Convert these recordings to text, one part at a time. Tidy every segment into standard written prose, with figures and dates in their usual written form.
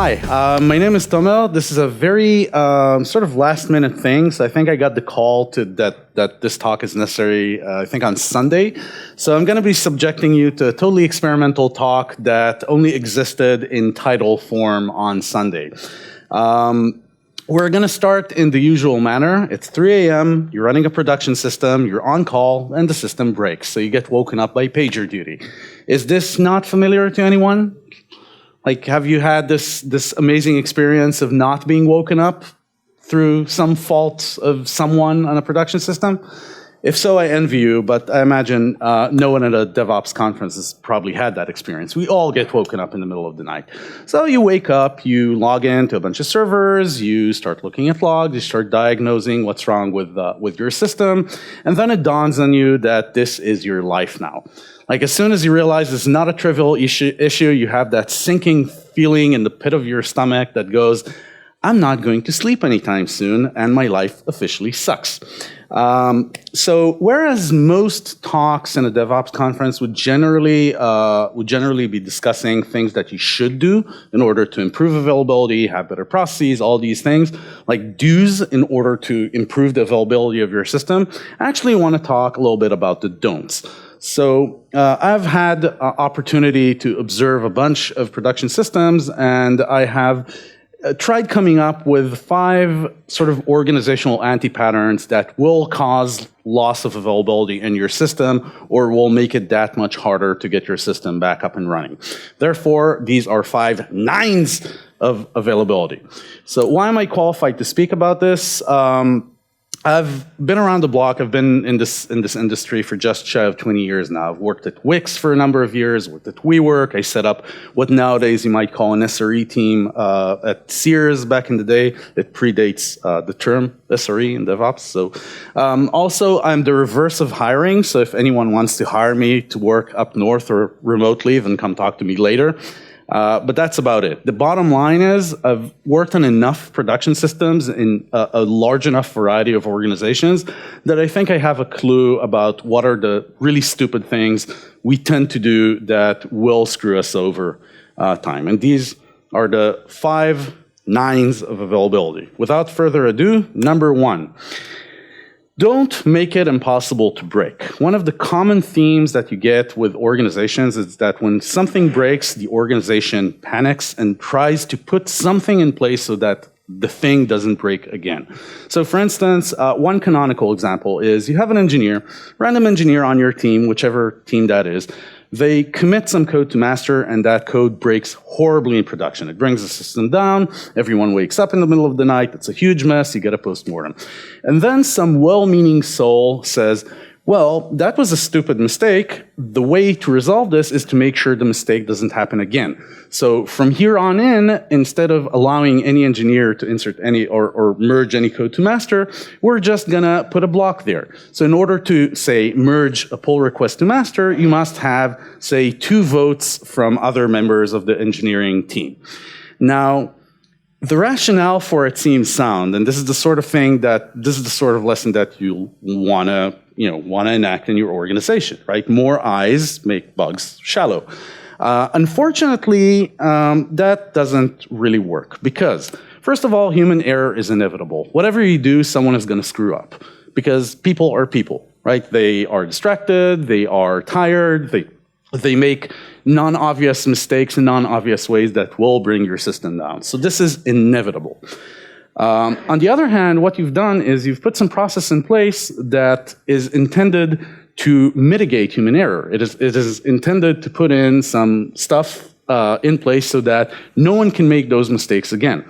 Hi, my name is Tomel. This is a very sort of last-minute thing. So I think I got the call to that this talk is necessary, I think on Sunday. So I'm going to be subjecting you to a totally experimental talk that only existed in title form on Sunday. We're going to start in the usual manner. It's 3 a.m., you're running a production system, you're on call, and the system breaks. So you get woken up by pager duty. Is this not familiar to anyone? Like, have you had this amazing experience of not being woken up through some fault of someone on a production system? If so, I envy you, but I imagine no one at a DevOps conference has probably had that experience. We all get woken up in the middle of the night. So you wake up, you log into a bunch of servers, you start looking at logs, you start diagnosing what's wrong with your system, and then it dawns on you that this is your life now. Like, as soon as you realize it's not a trivial issue, you have that sinking feeling in the pit of your stomach that goes, I'm not going to sleep anytime soon, and my life officially sucks. So whereas most talks in a DevOps conference would generally be discussing things that you should do in order to improve availability, have better processes, all these things, like do's in order to improve the availability of your system, I actually want to talk a little bit about the don'ts. So I've had opportunity to observe a bunch of production systems, and I have tried coming up with 5 sort of organizational anti-patterns that will cause loss of availability in your system or will make it that much harder to get your system back up and running. Therefore, these are 5 NEINs of availability. So why am I qualified to speak about this? I've been around the block. I've been in this industry for just shy of 20 years now. I've worked at Wix for a number of years, worked at WeWork. I set up what nowadays you might call an SRE team at Sears back in the day. It predates the term SRE in DevOps. So also, I'm the reverse of hiring. So if anyone wants to hire me to work up north or remotely, then come talk to me later. But that's about it. The bottom line is I've worked on enough production systems in a large enough variety of organizations that I think I have a clue about what are the really stupid things we tend to do that will screw us over time. And these are the 5 NEINs of availability. Without further ado, number 1. Don't make it impossible to break. One of the common themes that you get with organizations is that when something breaks, the organization panics and tries to put something in place so that the thing doesn't break again. So for instance, one canonical example is you have an engineer, random engineer on your team, whichever team that is. They commit some code to master, and that code breaks horribly in production. It brings the system down, everyone wakes up in the middle of the night, it's a huge mess, you get a post-mortem. And then some well-meaning soul says, well, that was a stupid mistake. The way to resolve this is to make sure the mistake doesn't happen again. So from here on in, instead of allowing any engineer to insert any or merge any code to master, we're just gonna put a block there. So in order to, say, merge a pull request to master, you must have, say, 2 votes from other members of the engineering team. Now, the rationale for it seems sound, and this is the sort of lesson that you wanna enact in your organization, right? More eyes make bugs shallow. Unfortunately, that doesn't really work because, first of all, human error is inevitable. Whatever you do, someone is going to screw up because people are people, right? They are distracted, they are tired, they make non-obvious mistakes in non-obvious ways that will bring your system down. So this is inevitable. On the other hand, what you've done is you've put some process in place that is intended to mitigate human error. It is intended to put in some stuff in place so that no one can make those mistakes again.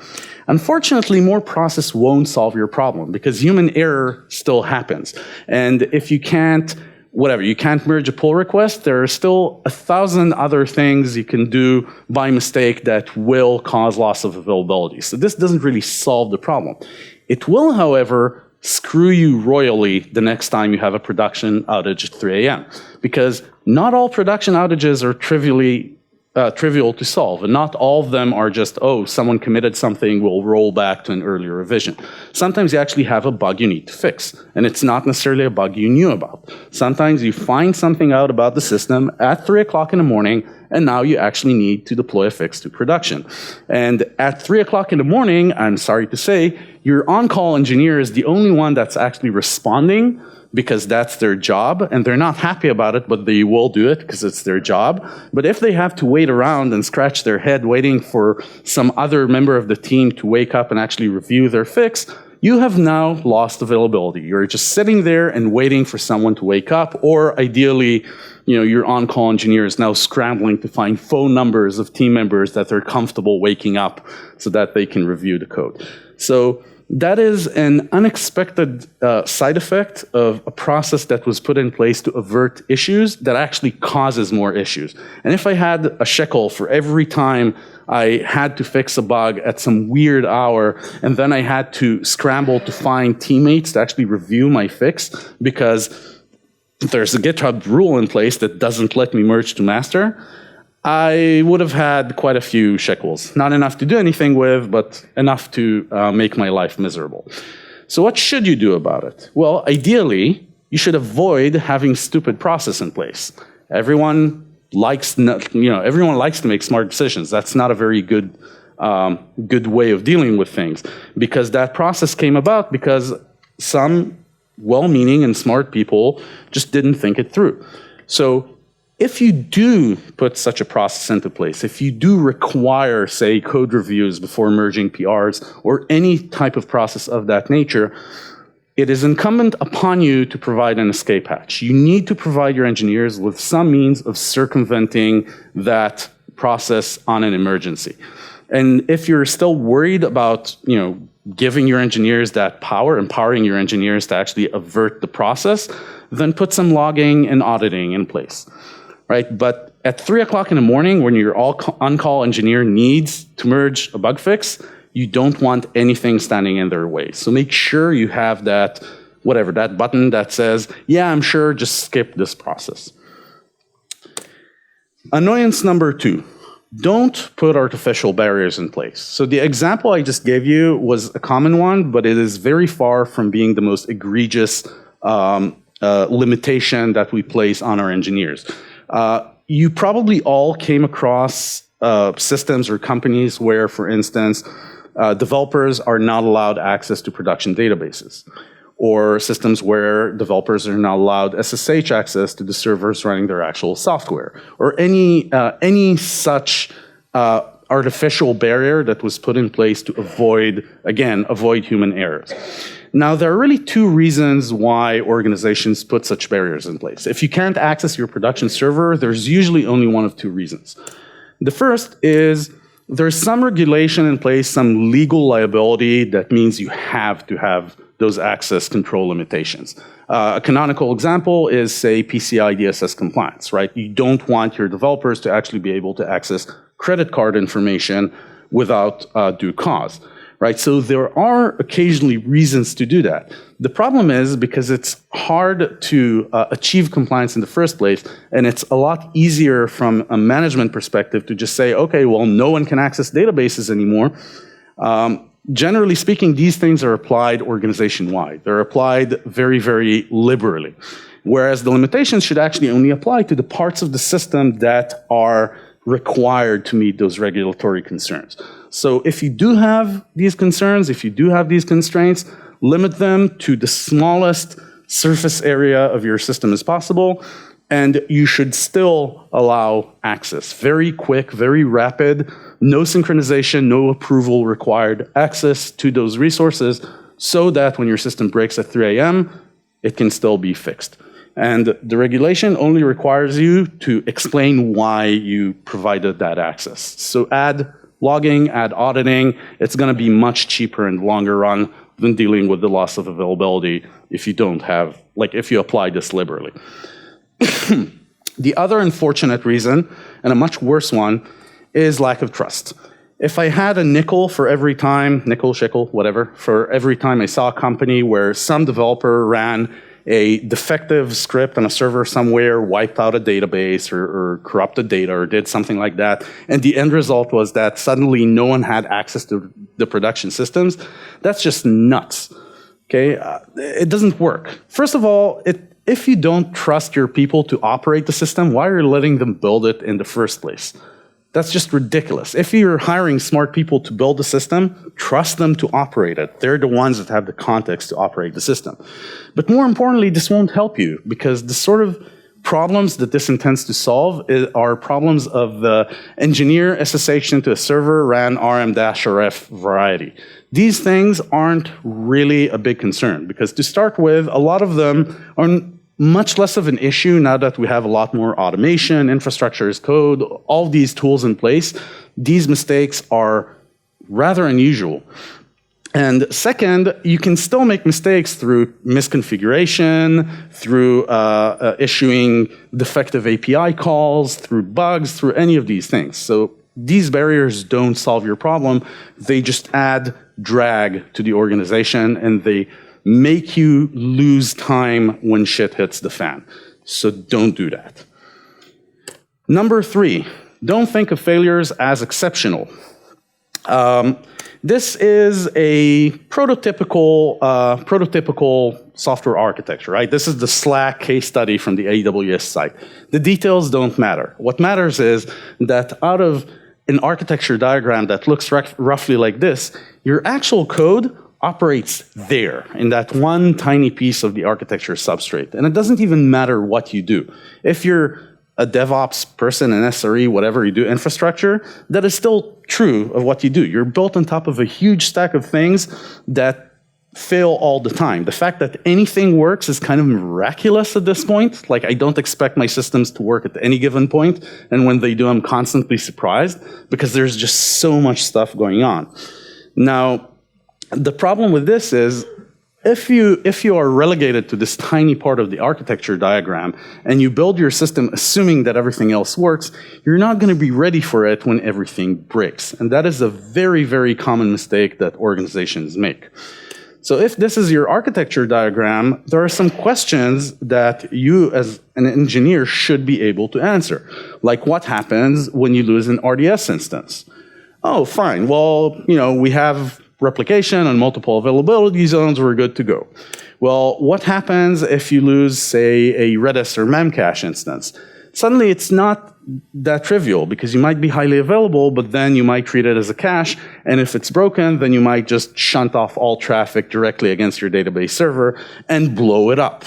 Unfortunately, more process won't solve your problem because human error still happens. And if you can't merge a pull request, there are still 1,000 other things you can do by mistake that will cause loss of availability. So this doesn't really solve the problem. It will, however, screw you royally the next time you have a production outage at 3 a.m. because not all production outages are trivially trivial to solve. And not all of them are just, oh, someone committed something, we'll roll back to an earlier revision. Sometimes you actually have a bug you need to fix, and it's not necessarily a bug you knew about. Sometimes you find something out about the system at 3 o'clock in the morning, and now you actually need to deploy a fix to production. And at 3 o'clock in the morning, I'm sorry to say, your on-call engineer is the only one that's actually responding, because that's their job, and they're not happy about it, but they will do it because it's their job. But if they have to wait around and scratch their head waiting for some other member of the team to wake up and actually review their fix, you have now lost availability. You're just sitting there and waiting for someone to wake up, or ideally, your on-call engineer is now scrambling to find phone numbers of team members that they're comfortable waking up so that they can review the code. So that is an unexpected side effect of a process that was put in place to avert issues that actually causes more issues. And if I had a shekel for every time I had to fix a bug at some weird hour, and then I had to scramble to find teammates to actually review my fix because there's a GitHub rule in place that doesn't let me merge to master, I would have had quite a few shekels. Not enough to do anything with, but enough to make my life miserable. So what should you do about it? Well, ideally, you should avoid having stupid process in place. Everyone likes to make smart decisions. That's not a very good way of dealing with things, because that process came about because some well-meaning and smart people just didn't think it through. So if you do put such a process into place, if you do require, say, code reviews before merging PRs, or any type of process of that nature, it is incumbent upon you to provide an escape hatch. You need to provide your engineers with some means of circumventing that process on an emergency. And if you're still worried about, giving your engineers that power, empowering your engineers to actually avert the process, then put some logging and auditing in place. Right? But at 3 o'clock in the morning, when your on-call engineer needs to merge a bug fix, you don't want anything standing in their way. So make sure you have that button that says, yeah, I'm sure, just skip this process. Annoyance number 2. Don't put artificial barriers in place. So the example I just gave you was a common one, but it is very far from being the most egregious limitation that we place on our engineers. You probably all came across systems or companies where, for instance, developers are not allowed access to production databases, or systems where developers are not allowed SSH access to the servers running their actual software, or any such artificial barrier that was put in place to avoid human errors. Now, there are really 2 reasons why organizations put such barriers in place. If you can't access your production server, there's usually only one of 2 reasons. The first is there's some regulation in place, some legal liability that means you have to have those access control limitations. A canonical example is, say, PCI DSS compliance, right? You don't want your developers to actually be able to access credit card information without due cause. Right, so there are occasionally reasons to do that. The problem is because it's hard to achieve compliance in the first place, and it's a lot easier from a management perspective to just say, okay, well, no one can access databases anymore. Generally speaking, these things are applied organization-wide. They're applied very, very liberally, whereas the limitations should actually only apply to the parts of the system that are required to meet those regulatory concerns. So if you do have these concerns, if you do have these constraints, limit them to the smallest surface area of your system as possible, and you should still allow access. Very quick, very rapid, no synchronization, no approval required, access to those resources so that when your system breaks at 3 a.m., it can still be fixed. And the regulation only requires you to explain why you provided that access. So add logging, add auditing. It's going to be much cheaper in the longer run than dealing with the loss of availability if you don't have, if you apply this liberally. The other unfortunate reason, and a much worse one, is lack of trust. If I had a nickel for every time, nickel, shekel, whatever, for every time I saw a company where some developer ran a defective script on a server somewhere wiped out a database or corrupted data or did something like that, and the end result was that suddenly no one had access to the production systems, that's just nuts. Okay, it doesn't work. First of all, if you don't trust your people to operate the system, why are you letting them build it in the first place? That's just ridiculous. If you're hiring smart people to build the system, trust them to operate it. They're the ones that have the context to operate the system. But more importantly, this won't help you, because the sort of problems that this intends to solve are problems of the engineer SSH into a server ran rm-rf variety. These things aren't really a big concern, because to start with, a lot of them are much less of an issue now that we have a lot more automation, infrastructure as code, all these tools in place. These mistakes are rather unusual. And second, you can still make mistakes through misconfiguration, through issuing defective API calls, through bugs, through any of these things. So these barriers don't solve your problem. They just add drag to the organization, and they make you lose time when shit hits the fan. So don't do that. Number 3, don't think of failures as exceptional. This is a prototypical software architecture, right? This is the Slack case study from the AWS site. The details don't matter. What matters is that out of an architecture diagram that looks roughly like this, your actual code operates there in that one tiny piece of the architecture substrate. And it doesn't even matter what you do. If you're a DevOps person, an SRE, whatever you do, infrastructure, that is still true of what you do. You're built on top of a huge stack of things that fail all the time. The fact that anything works is kind of miraculous at this point. Like, I don't expect my systems to work at any given point, and when they do, I'm constantly surprised, because there's just so much stuff going on. Now, the problem with this is, if you are relegated to this tiny part of the architecture diagram and you build your system assuming that everything else works, you're not going to be ready for it when everything breaks. And that is a very, very common mistake that organizations make. So if this is your architecture diagram, there are some questions that you as an engineer should be able to answer. Like, what happens when you lose an RDS instance? Oh, fine. Well, we have replication and multiple availability zones, we're good to go. Well, what happens if you lose, say, a Redis or Memcache instance? Suddenly, it's not that trivial, because you might be highly available, but then you might treat it as a cache, and if it's broken, then you might just shunt off all traffic directly against your database server and blow it up.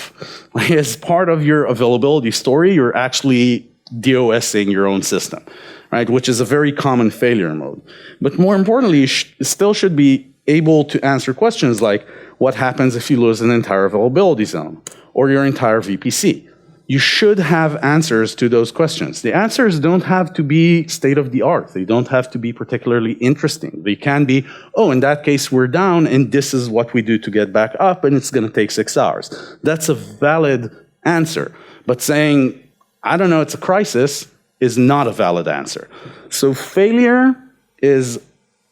As part of your availability story, you're actually DOSing your own system, right? Which is a very common failure mode. But more importantly, you still should be able to answer questions like, what happens if you lose an entire availability zone or your entire VPC? You should have answers to those questions. The answers don't have to be state-of-the-art. They don't have to be particularly interesting. They can be, oh, in that case, we're down, and this is what we do to get back up, and it's going to take 6 hours. That's a valid answer. But saying, I don't know, it's a crisis, is not a valid answer. So failure is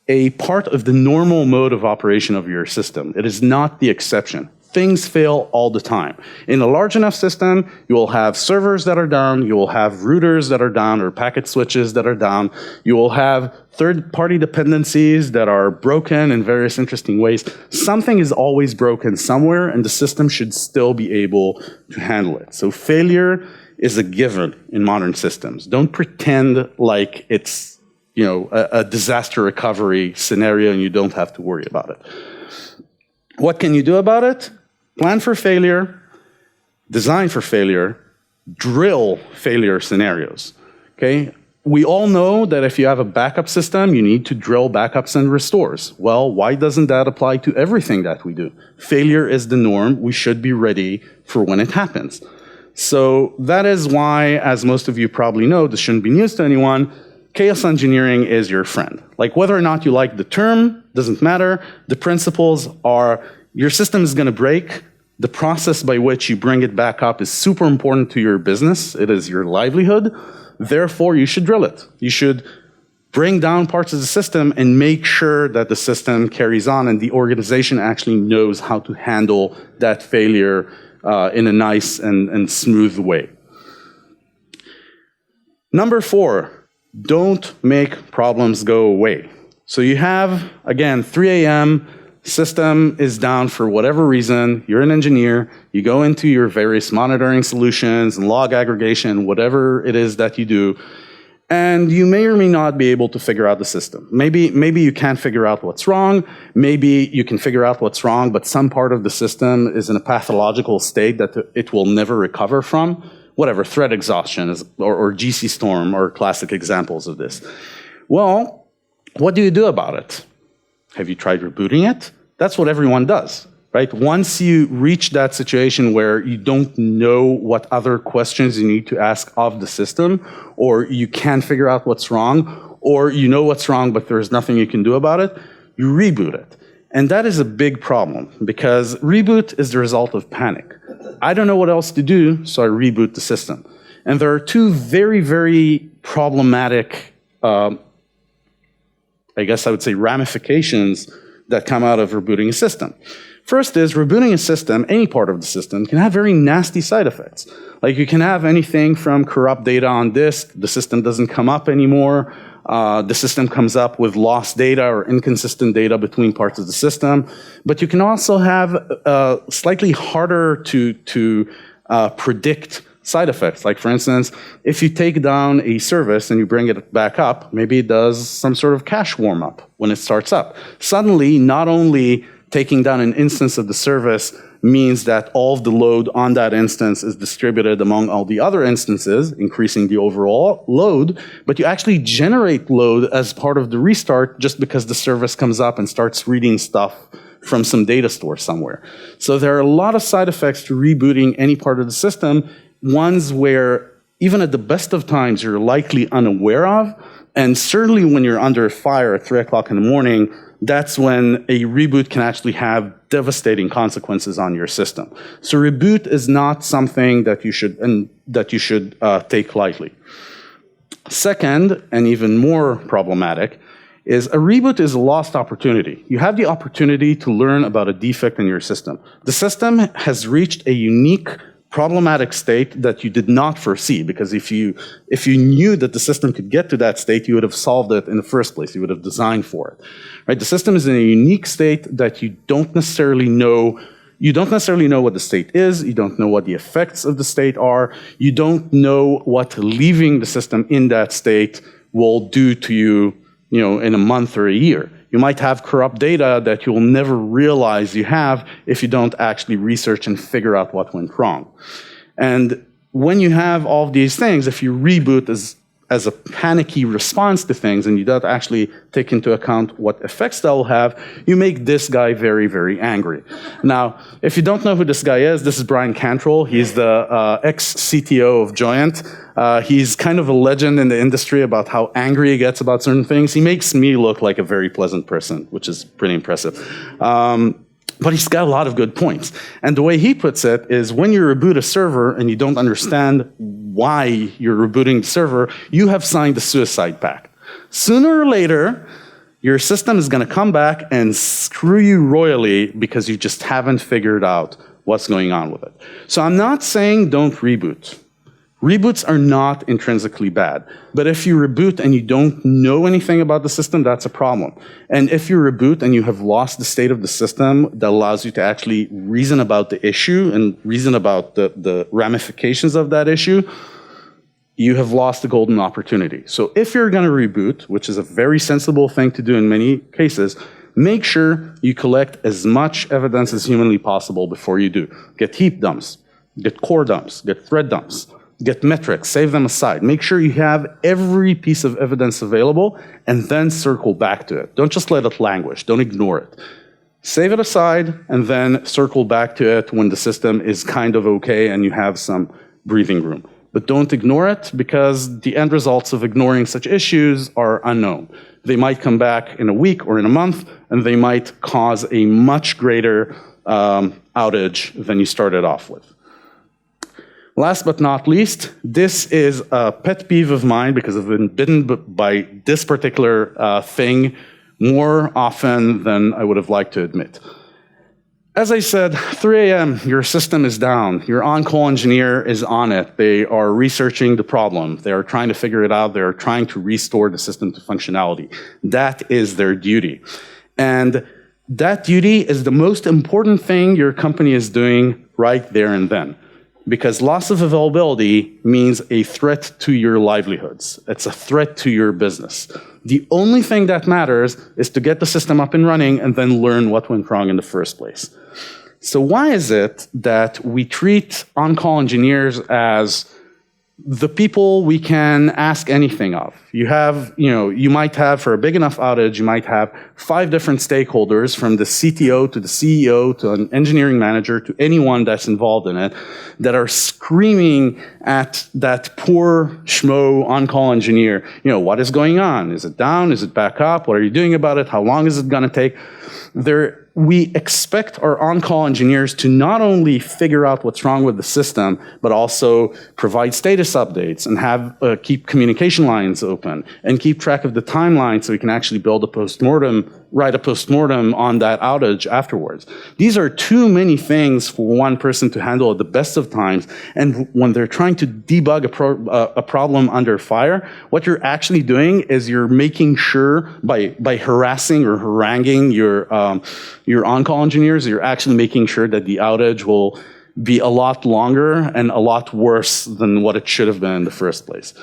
a part of the normal mode of operation of your system. It is not the exception. Things fail all the time. In a large enough system, you will have servers that are down, you will have routers that are down, or packet switches that are down, you will have third-party dependencies that are broken in various interesting ways. Something is always broken somewhere, and the system should still be able to handle it. So failure is a given in modern systems. Don't pretend like it's a disaster recovery scenario and you don't have to worry about it. What can you do about it? Plan for failure, design for failure, drill failure scenarios. Okay? We all know that if you have a backup system, you need to drill backups and restores. Well, why doesn't that apply to everything that we do? Failure is the norm. We should be ready for when it happens. So that is why, as most of you probably know, this shouldn't be news to anyone, chaos engineering is your friend. Like, whether or not you like the term, doesn't matter. The principles are, your system is going to break. The process by which you bring it back up is super important to your business. It is your livelihood. Therefore, you should drill it. You should bring down parts of the system and make sure that the system carries on and the organization actually knows how to handle that failure in a nice and smooth way. Number 4, don't make problems go away. So you have, again, 3 a.m., system is down for whatever reason, you're an engineer, you go into your various monitoring solutions and log aggregation, whatever it is that you do, and you may or may not be able to figure out the system. Maybe you can't figure out what's wrong, maybe you can figure out what's wrong, but some part of the system is in a pathological state that it will never recover from. Whatever, thread exhaustion is, or GC storm are classic examples of this. Well, what do you do about it? Have you tried rebooting it? That's what everyone does, right? Once you reach that situation where you don't know what other questions you need to ask of the system, or you can't figure out what's wrong, or you know what's wrong but there's nothing you can do about it, you reboot it. And that is a big problem, because reboot is the result of panic. I don't know what else to do, so I reboot the system. And there are two very, very problematic I guess I would say ramifications that come out of rebooting a system. First is rebooting a system, any part of the system, can have very nasty side effects. Like you can have anything from corrupt data on disk, the system doesn't come up anymore, the system comes up with lost data or inconsistent data between parts of the system. But you can also have slightly harder to predict side effects. Like for instance, if you take down a service and you bring it back up, maybe it does some sort of cache warm up when it starts up. Suddenly, not only taking down an instance of the service means that all of the load on that instance is distributed among all the other instances, increasing the overall load, but you actually generate load as part of the restart just because the service comes up and starts reading stuff from some data store somewhere. So there are a lot of side effects to rebooting any part of the system, ones where even at the best of times you're likely unaware of, and certainly when you're under fire at 3 o'clock in the morning, that's when a reboot can actually have devastating consequences on your system. So reboot is not something that you should take lightly. Second, and even more problematic, is a reboot is a lost opportunity. You have the opportunity to learn about a defect in your system. The system has reached a unique problematic state that you did not foresee, because if you knew that the system could get to that state, you would have solved it in the first place. You would have designed for it. Right? The system is in a unique state that you don't necessarily know. You don't necessarily know what the state is. You don't know what the effects of the state are. You don't know what leaving the system in that state will do to you, in a month or a year. You might have corrupt data that you'll never realize you have if you don't actually research and figure out what went wrong. And when you have all of these things, if you reboot as a panicky response to things and you don't actually take into account what effects that will have, you make this guy very, very angry. Now, if you don't know who this guy is, this is Brian Cantrell. He's the ex-CTO of Joyent. He's kind of a legend in the industry about how angry he gets about certain things. He makes me look like a very pleasant person, which is pretty impressive. But he's got a lot of good points. And the way he puts it is when you reboot a server and you don't understand why you're rebooting the server, you have signed a suicide pact. Sooner or later, your system is going to come back and screw you royally because you just haven't figured out what's going on with it. So I'm not saying don't reboot. Reboots are not intrinsically bad. But if you reboot and you don't know anything about the system, that's a problem. And if you reboot and you have lost the state of the system that allows you to actually reason about the issue and reason about the ramifications of that issue, you have lost a golden opportunity. So if you're going to reboot, which is a very sensible thing to do in many cases, make sure you collect as much evidence as humanly possible before you do. Get heap dumps, get core dumps, get thread dumps. Get metrics, save them aside. Make sure you have every piece of evidence available and then circle back to it. Don't just let it languish. Don't ignore it. Save it aside and then circle back to it when the system is kind of okay and you have some breathing room. But don't ignore it, because the end results of ignoring such issues are unknown. They might come back in a week or in a month, and they might cause a much greater outage than you started off with. Last but not least, this is a pet peeve of mine because I've been bitten by this particular thing more often than I would have liked to admit. As I said, 3 a.m., your system is down. Your on-call engineer is on it. They are researching the problem. They are trying to figure it out. They are trying to restore the system to functionality. That is their duty. And that duty is the most important thing your company is doing right there and then. Because loss of availability means a threat to your livelihoods. It's a threat to your business. The only thing that matters is to get the system up and running and then learn what went wrong in the first place. So why is it that we treat on-call engineers as the people we can ask anything of? You might have, for a big enough outage, you might have 5 different stakeholders, from the CTO to the CEO to an engineering manager to anyone that's involved in it, that are screaming at that poor schmo on-call engineer. What is going on? Is it down? Is it back up? What are you doing about it? How long is it going to take? We expect our on-call engineers to not only figure out what's wrong with the system, but also provide status updates and have keep communication lines open and keep track of the timeline so we can actually build a post-mortem, write a post-mortem on that outage afterwards. These are too many things for one person to handle at the best of times. And when they're trying to debug a problem under fire, what you're actually doing is you're making sure by harassing or haranguing your on-call engineers, you're actually making sure that the outage will be a lot longer and a lot worse than what it should have been in the first place.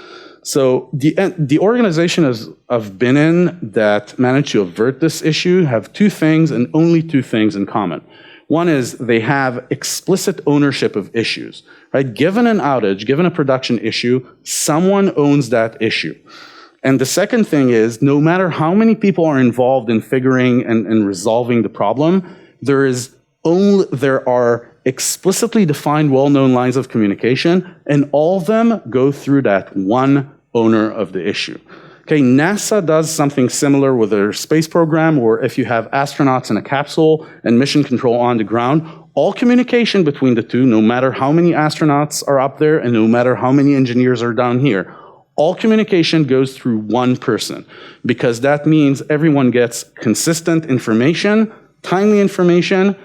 So the organization I've been in that managed to avert this issue have 2 things and only 2 things in common. One is they have explicit ownership of issues, right? Given an outage, given a production issue, someone owns that issue. And the second thing is, no matter how many people are involved in figuring and resolving the problem, there are explicitly defined, well-known lines of communication, and all of them go through that one owner of the issue. Okay, NASA does something similar with their space program, where if you have astronauts in a capsule and mission control on the ground, all communication between the two, no matter how many astronauts are up there and no matter how many engineers are down here, all communication goes through one person, because that means everyone gets consistent information, timely information,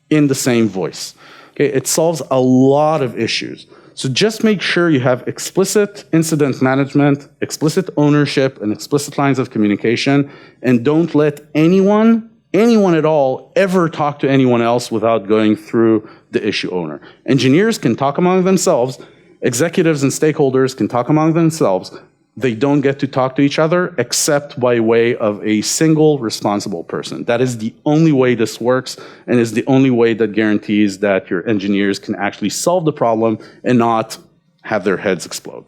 in the same voice. Okay, it solves a lot of issues. So just make sure you have explicit incident management, explicit ownership, and explicit lines of communication, and don't let anyone at all, ever talk to anyone else without going through the issue owner. Engineers can talk among themselves, executives and stakeholders can talk among themselves. They don't get to talk to each other except by way of a single responsible person. That is the only way this works, and is the only way that guarantees that your engineers can actually solve the problem and not have their heads explode.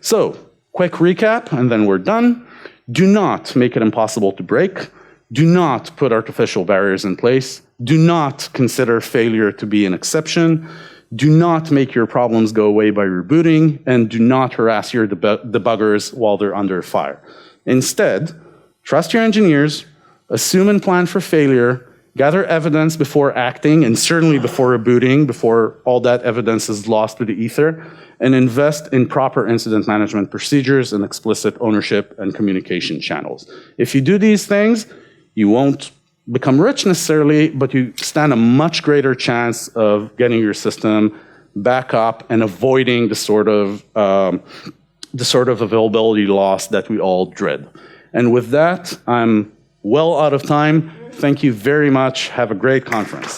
So, quick recap, and then we're done. Do not make it impossible to break. Do not put artificial barriers in place. Do not consider failure to be an exception. Do not make your problems go away by rebooting, and do not harass your debuggers while they're under fire. Instead, trust your engineers, assume and plan for failure, gather evidence before acting, and certainly before rebooting, before all that evidence is lost to the ether, and invest in proper incident management procedures and explicit ownership and communication channels. If you do these things, you won't become rich necessarily, but you stand a much greater chance of getting your system back up and avoiding the sort of availability loss that we all dread. And with that, I'm well out of time. Thank you very much. Have a great conference.